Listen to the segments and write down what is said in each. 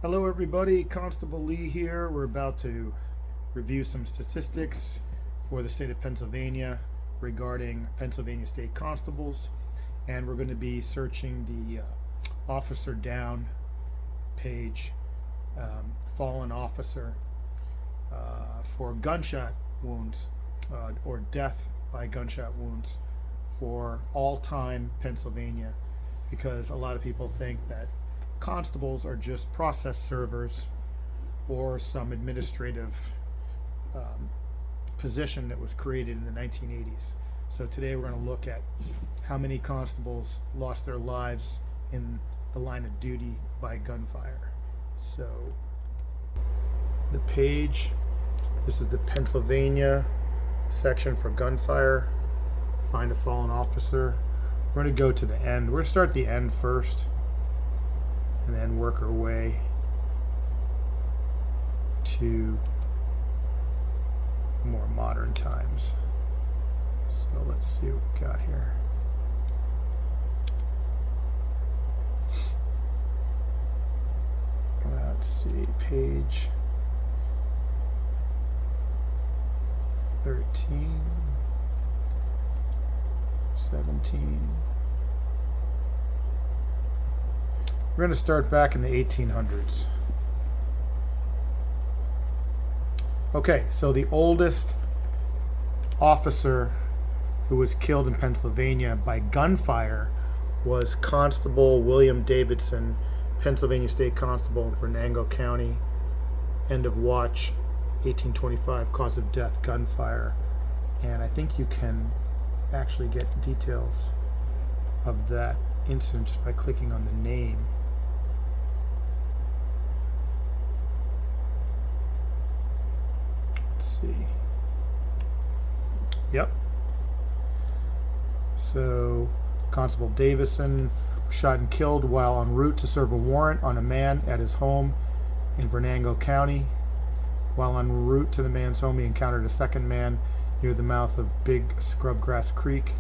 Hello everybody, Constable Lee here. We're about to review some statistics for the state of Pennsylvania regarding Pennsylvania State Constables, and we're going to be searching the officer down page, fallen officer, for gunshot wounds or death by gunshot wounds for all-time Pennsylvania, because a lot of people think that constables are just process servers or some administrative position that was created in the 1980s. So today we're going to look at how many constables lost their lives in the line of duty by gunfire. So the page, this is the Pennsylvania section for gunfire. Find a fallen officer. We're going to go to the end. We're going to start at the end first and then work our way to more modern times. So let's see what we got here. Let's see, page 13, 17. We're going to start back in the 1800s. Okay, so the oldest officer who was killed in Pennsylvania by gunfire was Constable William Davidson, Pennsylvania State Constable in Venango County. End of watch, 1825, cause of death, gunfire. And I think you can actually get details of that incident just by clicking on the name. Let's see. Yep. So, Constable Davison was shot and killed while en route to serve a warrant on a man at his home in Venango County. While en route to the man's home, he encountered a second man near the mouth of Big Scrubgrass Creek.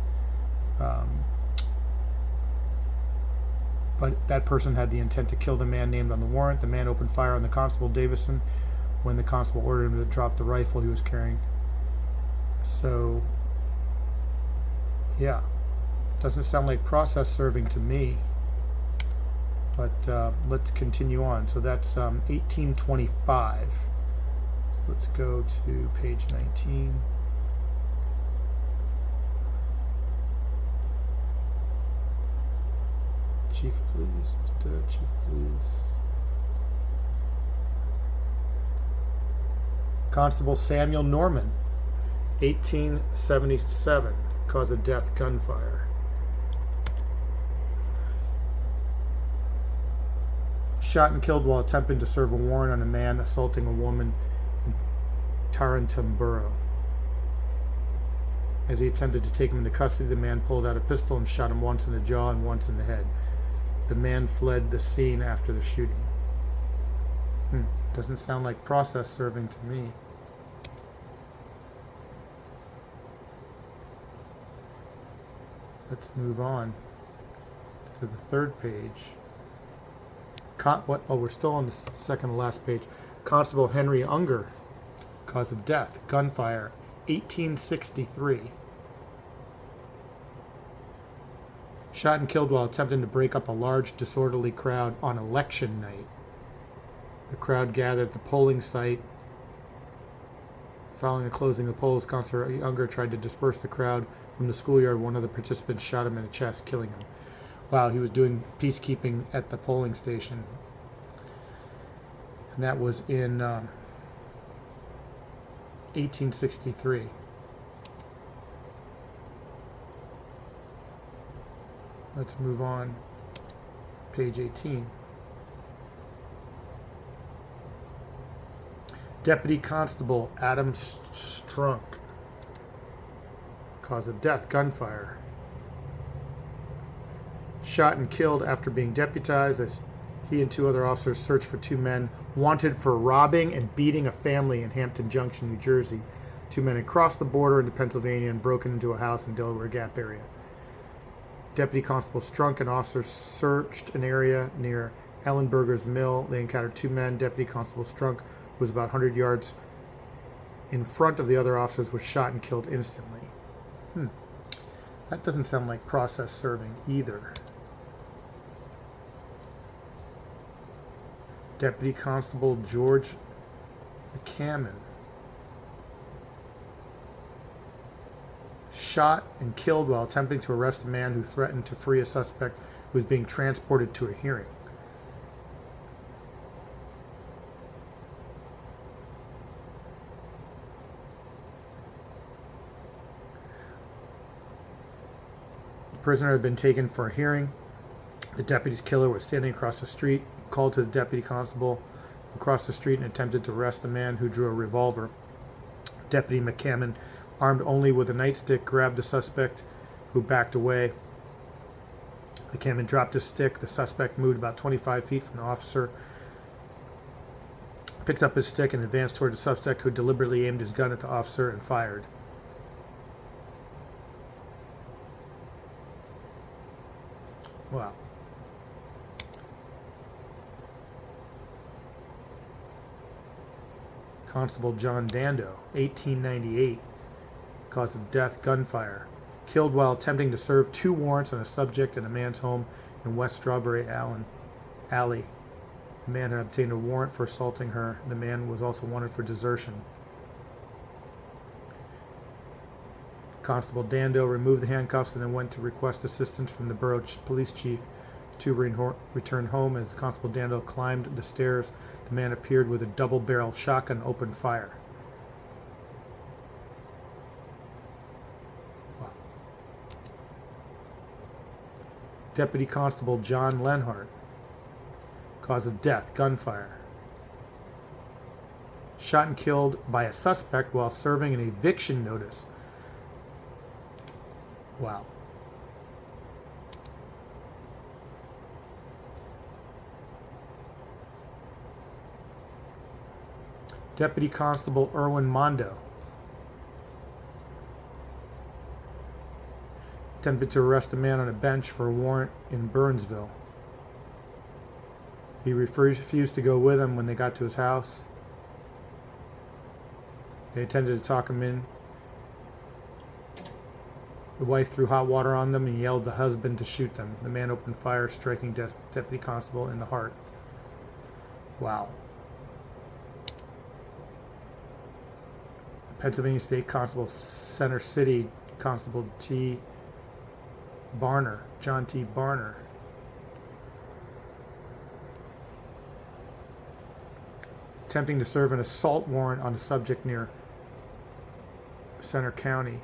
But that person had the intent to kill the man named on the warrant. The man opened fire on the Constable Davison when the constable ordered him to drop the rifle he was carrying. So, yeah, doesn't sound like process serving to me. But let's continue on. So that's 1825. So let's go to page 19. Chief of Police, Chief of Police. Constable Samuel Norman, 1877, cause of death, gunfire. Shot and killed while attempting to serve a warrant on a man assaulting a woman in Tarentum Borough. As he attempted to take him into custody, the man pulled out a pistol and shot him once in the jaw and once in the head. The man fled the scene after the shooting. Doesn't sound like process serving to me. Let's move on to the third page. We're still on the second to last page. Constable Henry Unger, cause of death, gunfire, 1863. Shot and killed while attempting to break up a large disorderly crowd on election night. The crowd gathered at the polling site. Following the closing of the polls, Constable Unger tried to disperse the crowd from the schoolyard. One of the participants shot him in the chest, killing him while he was doing peacekeeping at the polling station. And that was in 1863. Let's move on. Page 18. Deputy Constable Adam Strunk, cause of death, gunfire. Shot and killed after being deputized as he and two other officers searched for two men wanted for robbing and beating a family in Hampton Junction, New Jersey. Two men had crossed the border into Pennsylvania and broken into a house in Delaware Gap area. Deputy Constable Strunk and officers searched an area near Ellenberger's Mill. They encountered two men. Deputy Constable Strunk, who was about 100 yards in front of the other officers, was shot and killed instantly. That doesn't sound like process serving either. Deputy Constable George McCammon, shot and killed while attempting to arrest a man who threatened to free a suspect who was being transported to a hearing. The prisoner had been taken for a hearing. The deputy's killer was standing across the street, called to the deputy constable across the street and attempted to arrest the man who drew a revolver. Deputy McCammon, armed only with a nightstick, grabbed the suspect, who backed away. McCammon dropped his stick. The suspect moved about 25 feet from the officer, picked up his stick, and advanced toward the suspect, who deliberately aimed his gun at the officer and fired. Wow. Constable John Dando, 1898, cause of death, gunfire. Killed while attempting to serve 2 warrants on a subject in a man's home in West Strawberry Alley. The man had obtained a warrant for assaulting her. The man was also wanted for desertion. Constable Dando removed the handcuffs and then went to request assistance from the borough police chief. The two returned home. As Constable Dando climbed the stairs, the man appeared with a double-barrel shotgun and opened fire. Wow. Deputy Constable John Lenhart, cause of death, gunfire. Shot and killed by a suspect while serving an eviction notice. Wow. Deputy Constable Erwin Mondo attempted to arrest a man on a bench for a warrant in Burnsville. He refused to go with him when they got to his house. They attempted to talk him in. The wife threw hot water on them and yelled at the husband to shoot them. The man opened fire, striking Deputy Constable in the heart. Wow. Pennsylvania State Constable Center City Constable John T. Barner. Attempting to serve an assault warrant on a subject near Center County.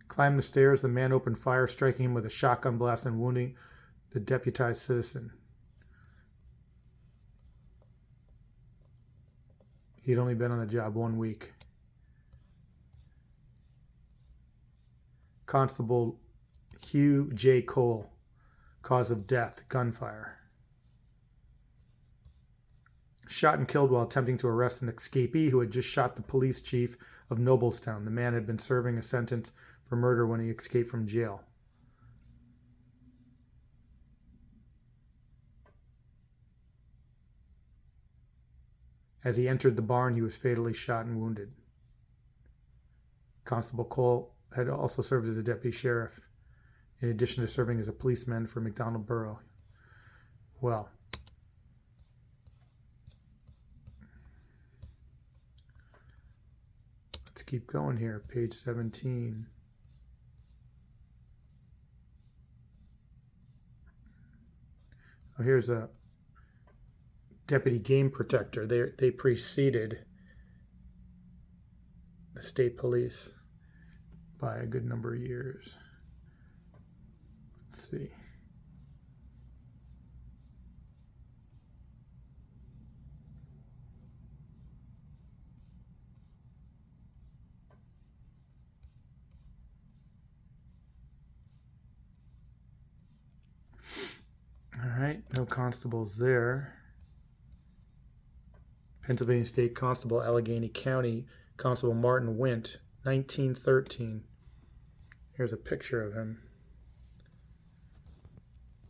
Climbed the stairs, the man opened fire, striking him with a shotgun blast and wounding the deputized citizen. He'd only been on the job 1 week. Constable Hugh J. Cole, cause of death, gunfire. Shot and killed while attempting to arrest an escapee who had just shot the police chief of Noblestown. The man had been serving a sentence for murder when he escaped from jail. As he entered the barn, he was fatally shot and wounded. Constable Cole had also served as a deputy sheriff, in addition to serving as a policeman for McDonald Borough. Well, let's keep going here. Page 17. Oh, here's a deputy game protector. They preceded the state police by a good number of years. Let's see. All right, no constables there. Pennsylvania State Constable, Allegheny County, Constable Martin Wint, 1913. Here's a picture of him.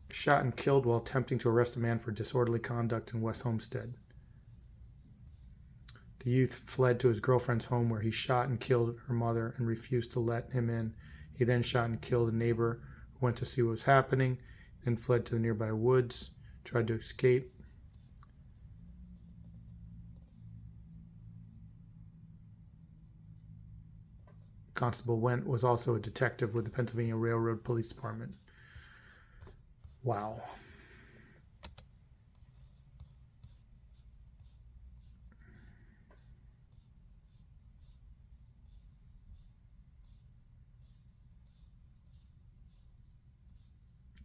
Shot and killed while attempting to arrest a man for disorderly conduct in West Homestead. The youth fled to his girlfriend's home where he shot and killed her mother and refused to let him in. He then shot and killed a neighbor who went to see what was happening, then fled to the nearby woods, tried to escape. Constable Went was also a detective with the Pennsylvania Railroad Police Department. Wow.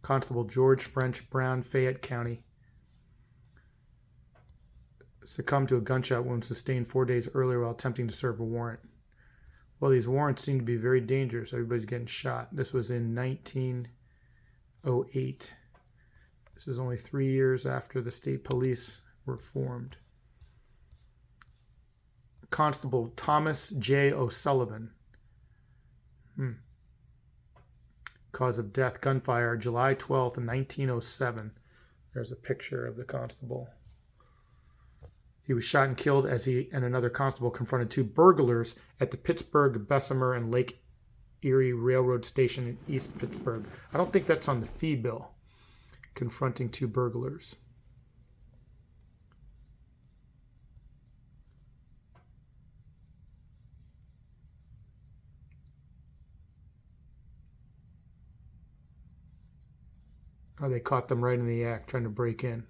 Constable George French Brown, Fayette County, succumbed to a gunshot wound sustained 4 days earlier while attempting to serve a warrant. Well, these warrants seem to be very dangerous. Everybody's getting shot. This was in 1908. This is only 3 years after the state police were formed. Constable Thomas J. O'Sullivan. Cause of death, gunfire, July 12th, 1907. There's a picture of the constable. He was shot and killed as he and another constable confronted two burglars at the Pittsburgh, Bessemer, and Lake Erie Railroad Station in East Pittsburgh. I don't think that's on the fee bill. Confronting two burglars. Oh, they caught them right in the act, trying to break in.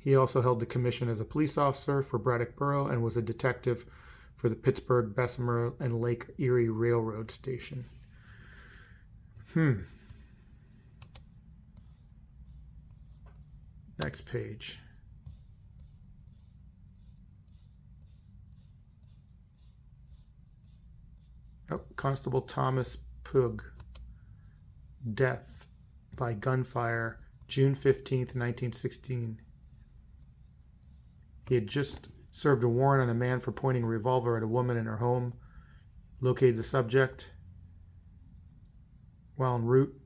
He also held the commission as a police officer for Braddock Borough and was a detective for the Pittsburgh, Bessemer, and Lake Erie Railroad Station. Next page. Oh, Constable Thomas Pugh. Death by gunfire, June 15th, 1916. He had just served a warrant on a man for pointing a revolver at a woman in her home. Located the subject. While en route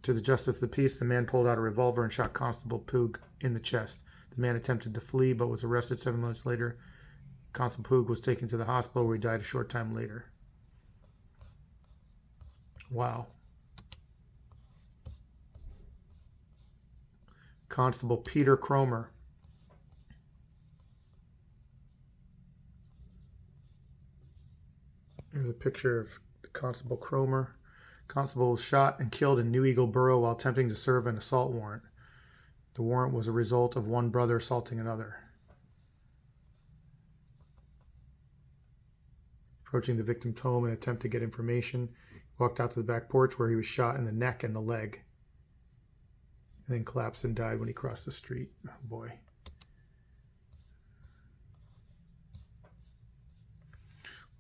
to the Justice of the Peace, the man pulled out a revolver and shot Constable Pugh in the chest. The man attempted to flee but was arrested 7 months later. Constable Pugh was taken to the hospital where he died a short time later. Wow. Constable Peter Cromer. Here's a picture of Constable Cromer. Constable was shot and killed in New Eagle Borough while attempting to serve an assault warrant. The warrant was a result of one brother assaulting another. Approaching the victim's home in an attempt to get information, he walked out to the back porch where he was shot in the neck and the leg. And then collapsed and died when he crossed the street. Oh boy.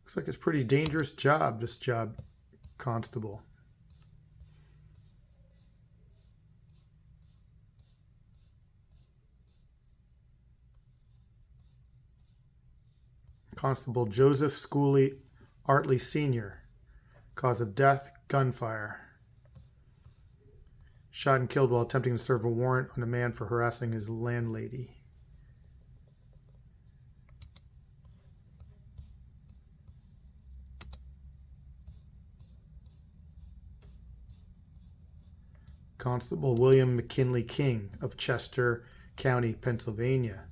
Looks like it's a pretty dangerous job, this job, constable. Constable Joseph Schooley Artley Sr. Cause of death, gunfire. Shot and killed while attempting to serve a warrant on a man for harassing his landlady. Constable William McKinley King of Chester County, Pennsylvania.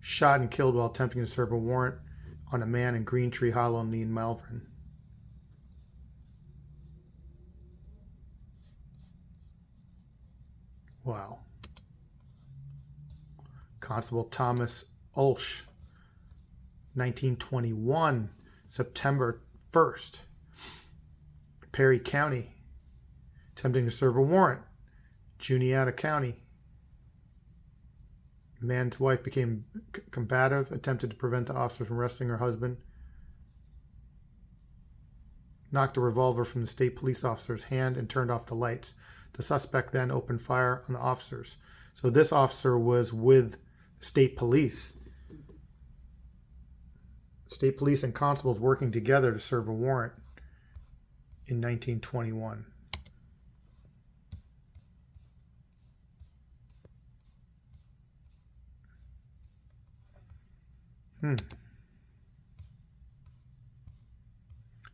Shot and killed while attempting to serve a warrant on a man in Green Tree Hollow near Malvern. Wow. Constable Thomas Ulsh, 1921, September 1st, Perry County, attempting to serve a warrant, Juniata County. Man's wife became combative, attempted to prevent the officer from arresting her husband, knocked a revolver from the state police officer's hand and turned off the lights. The suspect then opened fire on the officers. So this officer was with the state police. State police and constables working together to serve a warrant in 1921.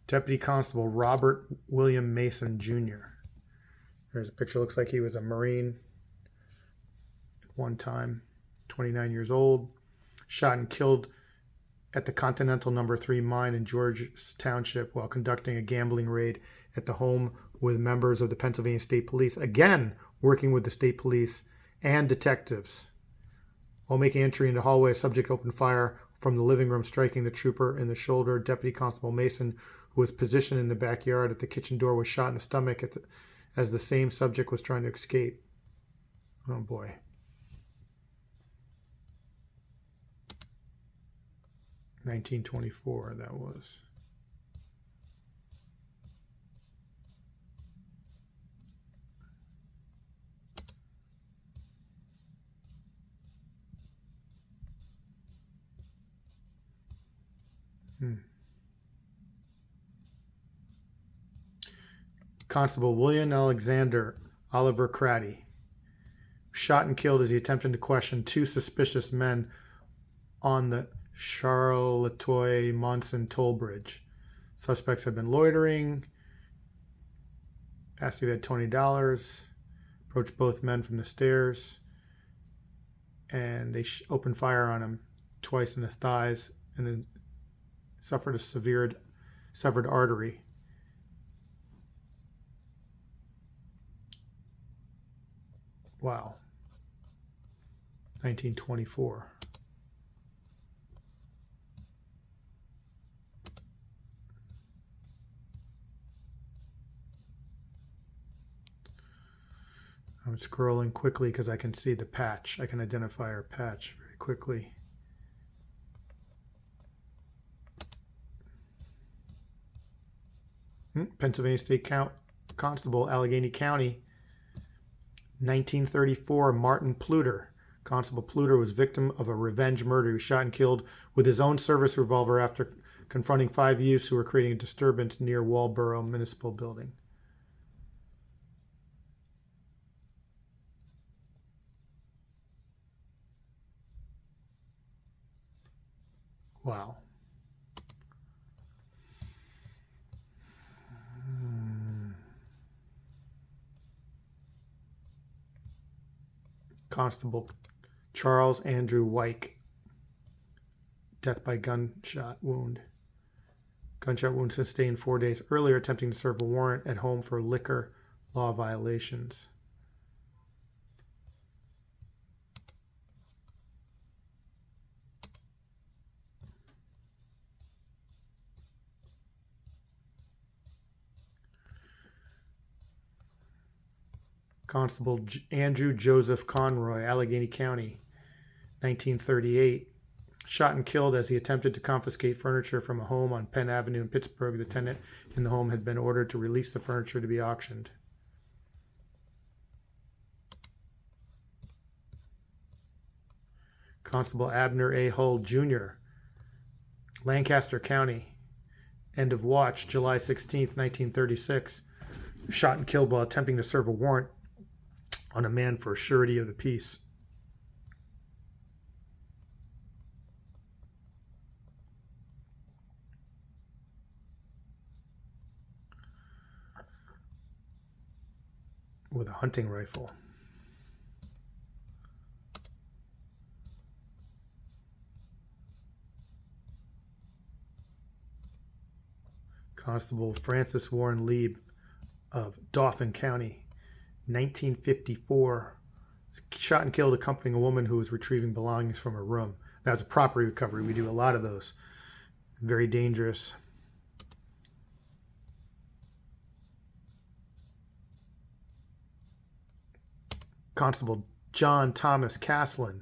Deputy Constable Robert William Mason Jr. There's a picture. Looks like he was a Marine at one time. 29 years old. Shot and killed at the Continental No. 3 mine in Georges Township while conducting a gambling raid at the home with members of the Pennsylvania State Police. Again, working with the state police and detectives. While making entry into the hallway, a subject opened fire from the living room, striking the trooper in the shoulder. Deputy Constable Mason, who was positioned in the backyard at the kitchen door, was shot in the stomach as the same subject was trying to escape. Oh boy. (1924) that was. Constable William Alexander Oliver Craddy, shot and killed as he attempted to question two suspicious men on the Charlottetoy-Monson toll bridge. Suspects had been loitering, asked if he had $20, approached both men from the stairs, and they opened fire on him twice in the thighs and then suffered a severe severed artery. Wow. 1924. I'm scrolling quickly because I can see the patch. I can identify our patch very quickly. Pennsylvania State Constable, Allegheny County, 1934, Martin Pluter. Constable Pluter was victim of a revenge murder. He was shot and killed with his own service revolver after confronting 5 youths who were creating a disturbance near Walboro Municipal Building. Wow. Constable Charles Andrew Wyke, death by gunshot wound. Gunshot wound sustained 4 days earlier, attempting to serve a warrant at home for liquor law violations. Constable Andrew Joseph Conroy, Allegheny County, 1938. Shot and killed as he attempted to confiscate furniture from a home on Penn Avenue in Pittsburgh. The tenant in the home had been ordered to release the furniture to be auctioned. Constable Abner A. Hull, Jr., Lancaster County, end of watch, July 16th, 1936. Shot and killed while attempting to serve a warrant on a man for surety of the peace. With a hunting rifle. Constable Francis Warren Lieb of Dauphin County, 1954, shot and killed accompanying a woman who was retrieving belongings from her room. That was a property recovery. We do a lot of those. Very dangerous. Constable John Thomas Caslin,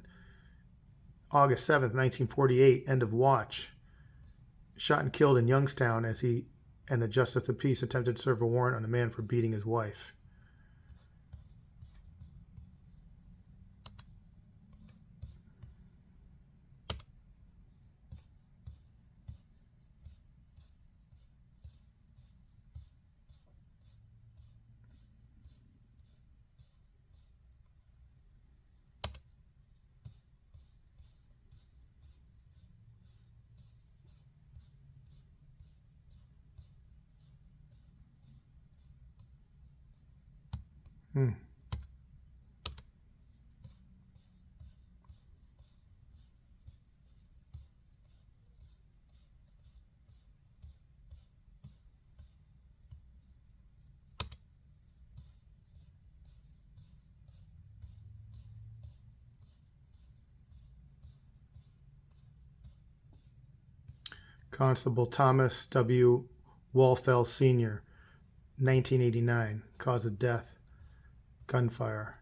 August 7th, 1948, end of watch. Shot and killed in Youngstown as he and the Justice of the Peace attempted to serve a warrant on a man for beating his wife. Constable Thomas W. Walfell Sr., 1989. Cause of death, gunfire.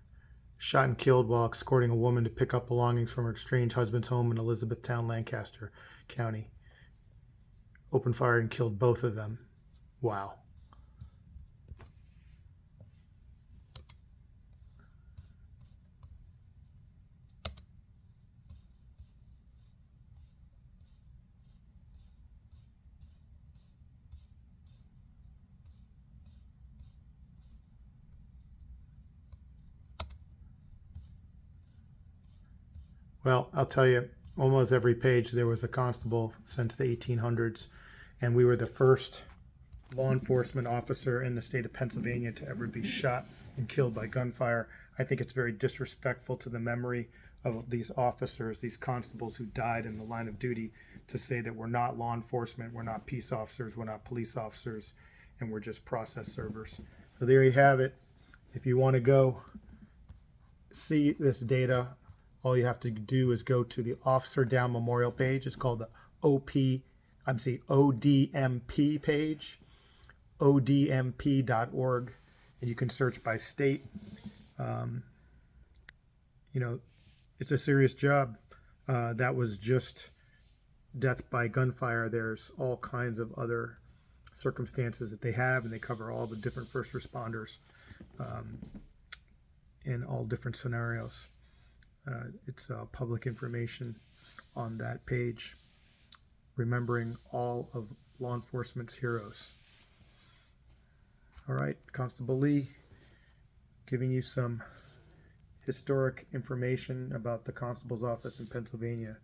Shot and killed while escorting a woman to pick up belongings from her estranged husband's home in Elizabethtown, Lancaster County. Opened fire and killed both of them. Wow. Well, I'll tell you, almost every page there was a constable since the 1800s, and we were the first law enforcement officer in the state of Pennsylvania to ever be shot and killed by gunfire. I think it's very disrespectful to the memory of these officers, these constables who died in the line of duty, to say that we're not law enforcement, we're not peace officers, we're not police officers, and we're just process servers. So there you have it. If you want to go see this data, all you have to do is go to the Officer Down Memorial page. It's called the ODMP page, odmp.org, and you can search by state. It's a serious job. That was just death by gunfire. There's all kinds of other circumstances that they have, and they cover all the different first responders in all different scenarios. It's public information on that page, remembering all of law enforcement's heroes. All right, Constable Lee, giving you some historic information about the constable's office in Pennsylvania.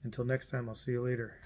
Until next time, I'll see you later.